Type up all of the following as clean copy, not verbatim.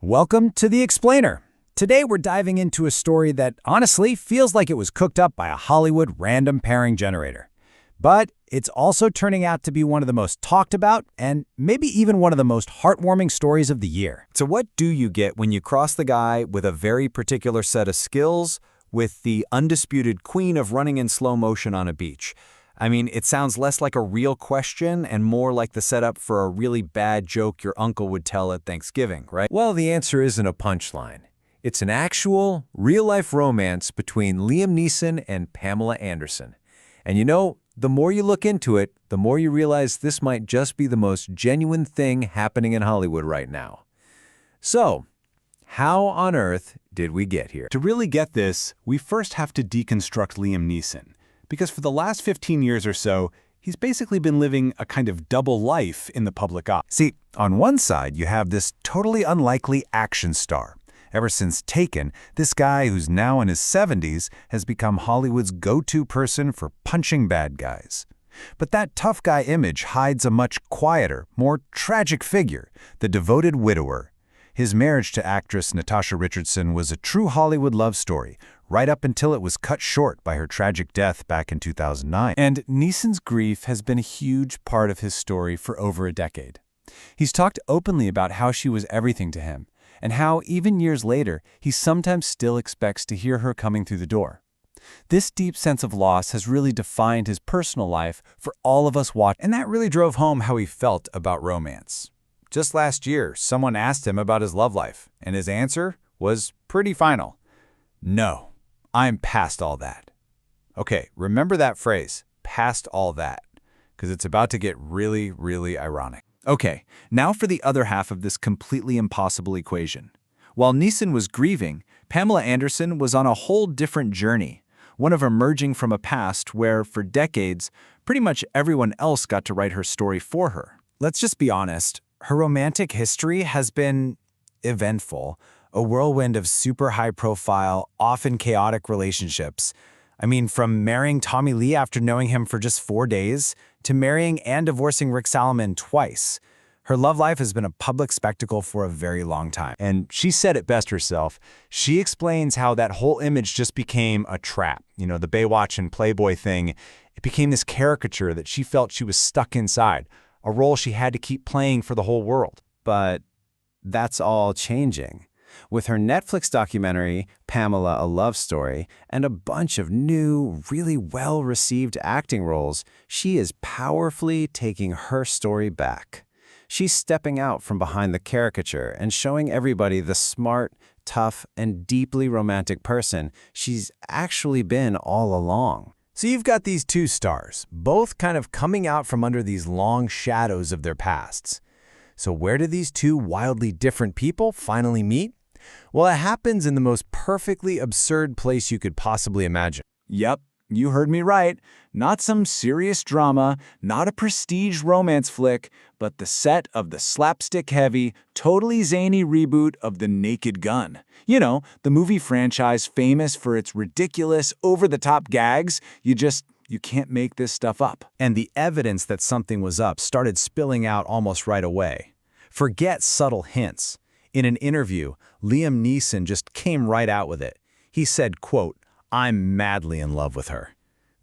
Welcome to The Explainer. Today we're diving into a story that honestly feels like it was cooked up by a Hollywood random pairing generator. But it's also turning out to be one of the most talked about and maybe even one of the most heartwarming stories of the year. So what do you get when you cross the guy with a very particular set of skills with the undisputed queen of running in slow motion on a beach? I mean, it sounds less like a real question and more like the setup for a really bad joke your uncle would tell at Thanksgiving, right? Well, the answer isn't a punchline. It's an actual, real-life romance between Liam Neeson and Pamela Anderson. And you know, the more you look into it, the more you realize this might just be the most genuine thing happening in Hollywood right now. So, how on earth did we get here? To really get this, we first have to deconstruct Liam Neeson, because for the last 15 years or so, he's basically been living a kind of double life in the public eye. See, on one side, you have this totally unlikely action star. Ever since Taken, this guy who's now in his 70s has become Hollywood's go-to person for punching bad guys. But that tough guy image hides a much quieter, more tragic figure, the devoted widower. His marriage to actress Natasha Richardson was a true Hollywood love story, right up until it was cut short by her tragic death back in 2009. And Neeson's grief has been a huge part of his story for over a decade. He's talked openly about how she was everything to him, and how, even years later, he sometimes still expects to hear her coming through the door. This deep sense of loss has really defined his personal life for all of us watching. And that really drove home how he felt about romance. Just last year, someone asked him about his love life, and his answer was pretty final. No, I'm past all that. Okay, remember that phrase, past all that, because it's about to get really, really ironic. Okay, now for the other half of this completely impossible equation. While Neeson was grieving, Pamela Anderson was on a whole different journey, one of emerging from a past where, for decades, pretty much everyone else got to write her story for her. Let's just be honest. Her romantic history has been eventful, a whirlwind of super high-profile, often chaotic relationships. I mean, from marrying Tommy Lee after knowing him for just 4 days, to marrying and divorcing Rick Salomon twice. Her love life has been a public spectacle for a very long time. And she said it best herself. She explains how that whole image just became a trap. You know, the Baywatch and Playboy thing. It became this caricature that she felt she was stuck inside, a role she had to keep playing for the whole world. But that's all changing. With her Netflix documentary, Pamela, A Love Story, and a bunch of new, really well-received acting roles, she is powerfully taking her story back. She's stepping out from behind the caricature and showing everybody the smart, tough, and deeply romantic person she's actually been all along. So you've got these two stars, both kind of coming out from under these long shadows of their pasts. So where do these two wildly different people finally meet? Well, it happens in the most perfectly absurd place you could possibly imagine. Yep, you heard me right. Not some serious drama, not a prestige romance flick, but the set of the slapstick-heavy, totally zany reboot of The Naked Gun. You know, the movie franchise famous for its ridiculous, over-the-top gags. You can't make this stuff up. And the evidence that something was up started spilling out almost right away. Forget subtle hints. In an interview, Liam Neeson just came right out with it. He said, quote, "I'm madly in love with her."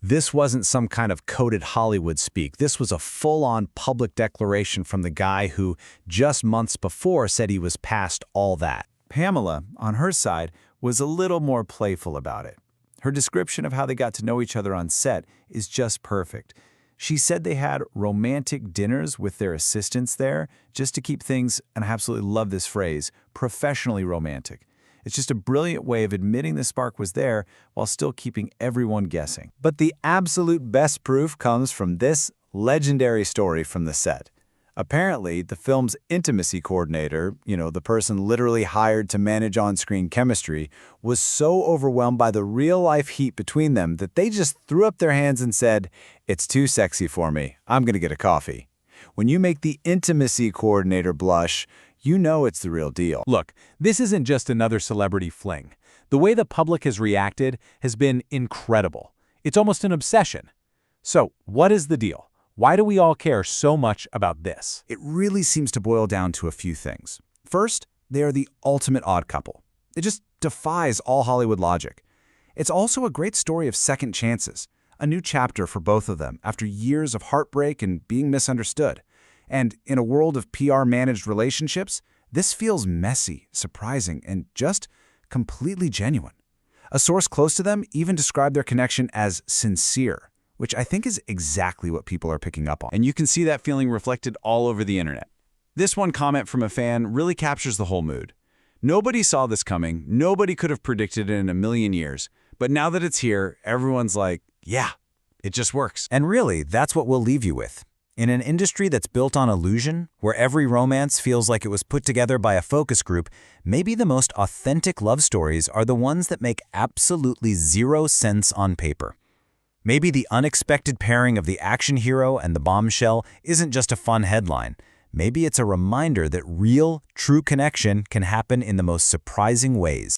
This wasn't some kind of coded Hollywood speak. This was a full-on public declaration from the guy who, just months before, said he was past all that. Pamela, on her side, was a little more playful about it. Her description of how they got to know each other on set is just perfect. She said they had romantic dinners with their assistants there just to keep things, and I absolutely love this phrase, professionally romantic. It's just a brilliant way of admitting the spark was there while still keeping everyone guessing. But the absolute best proof comes from this legendary story from the set. Apparently, the film's intimacy coordinator, the person literally hired to manage on-screen chemistry, was so overwhelmed by the real-life heat between them that they just threw up their hands and said, "It's too sexy for me. I'm going to get a coffee." When you make the intimacy coordinator blush, you know it's the real deal. Look, this isn't just another celebrity fling. The way the public has reacted has been incredible. It's almost an obsession. So, what is the deal? Why do we all care so much about this? It really seems to boil down to a few things. First, they are the ultimate odd couple. It just defies all Hollywood logic. It's also a great story of second chances, a new chapter for both of them after years of heartbreak and being misunderstood. And in a world of PR-managed relationships, this feels messy, surprising, and just completely genuine. A source close to them even described their connection as sincere, which I think is exactly what people are picking up on. And you can see that feeling reflected all over the internet. This one comment from a fan really captures the whole mood. Nobody saw this coming, nobody could have predicted it in a million years, but now that it's here, everyone's like, yeah, it just works. And really, that's what we'll leave you with. In an industry that's built on illusion, where every romance feels like it was put together by a focus group, maybe the most authentic love stories are the ones that make absolutely zero sense on paper. Maybe the unexpected pairing of the action hero and the bombshell isn't just a fun headline. Maybe it's a reminder that real, true connection can happen in the most surprising ways.